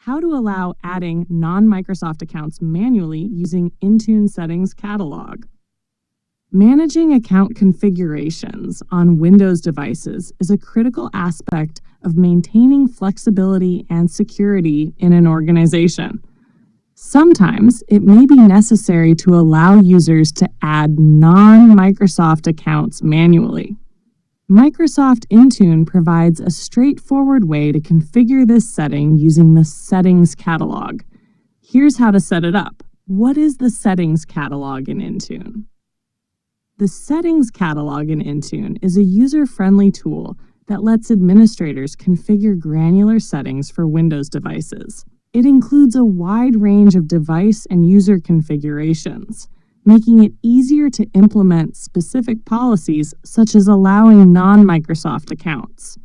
How to allow adding non-Microsoft accounts manually using Intune Settings Catalog. Managing account configurations on Windows devices is a critical aspect of maintaining flexibility and security in an organization. Sometimes it may be necessary to allow users to add non-Microsoft accounts manually. Microsoft Intune provides a straightforward way to configure this setting using the Settings Catalog. Here's how to set it up. What is the Settings Catalog in Intune? The Settings Catalog in Intune is a user-friendly tool that lets administrators configure granular settings for Windows devices. It includes a wide range of device and user configurations, making it easier to implement specific policies such as allowing non-Microsoft accounts.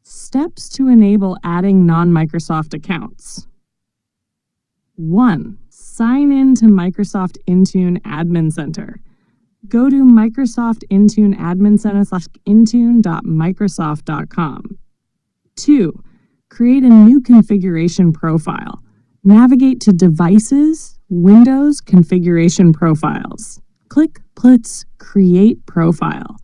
Steps to enable adding non-Microsoft accounts. 1. Sign in to Microsoft Intune Admin Center. Go to Microsoft Intune Admin Center/intune.microsoft.com. 2. Create a new configuration profile. Navigate to Devices, Windows Configuration Profiles. Click Create Profile.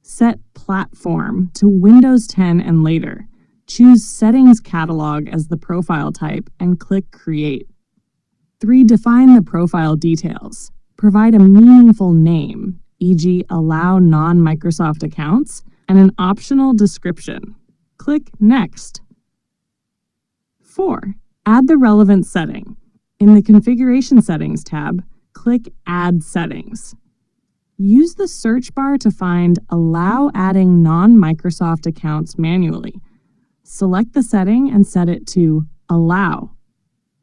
Set Platform to Windows 10 and later. Choose Settings Catalog as the profile type and click Create. 3. Define the profile details. Provide a meaningful name, e.g. allow non-Microsoft accounts, and an optional description. Click Next. 4. Add the relevant setting. In the Configuration Settings tab, click Add Settings. Use the search bar to find Allow Adding Non-Microsoft Accounts Manually. Select the setting and set it to Allow.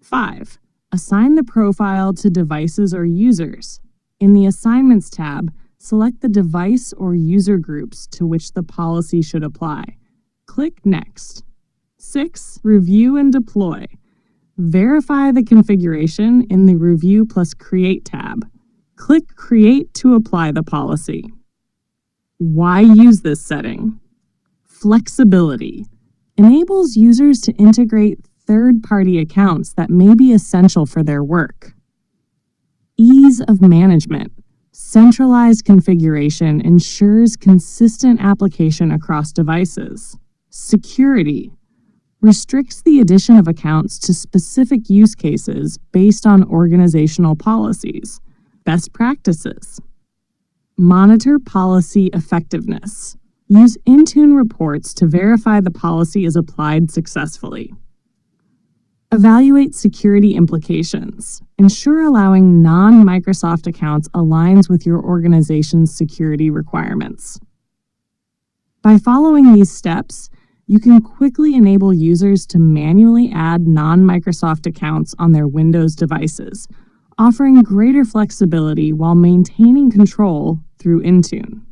5. Assign the profile to devices or users. In the Assignments tab, select the device or user groups to which the policy should apply. Click Next. 6. Review and deploy. Verify the configuration in the Review plus Create tab. Click Create to apply the policy. Why use this setting? Flexibility. Enables users to integrate third-party accounts that may be essential for their work. Ease of management. Centralized configuration ensures consistent application across devices. Security. Restricts the addition of accounts to specific use cases based on organizational policies. Best practices. Monitor policy effectiveness. Use Intune reports to verify the policy is applied successfully. Evaluate security implications. Ensure allowing non-Microsoft accounts aligns with your organization's security requirements. By following these steps, you can quickly enable users to manually add non-Microsoft accounts on their Windows devices, offering greater flexibility while maintaining control through Intune.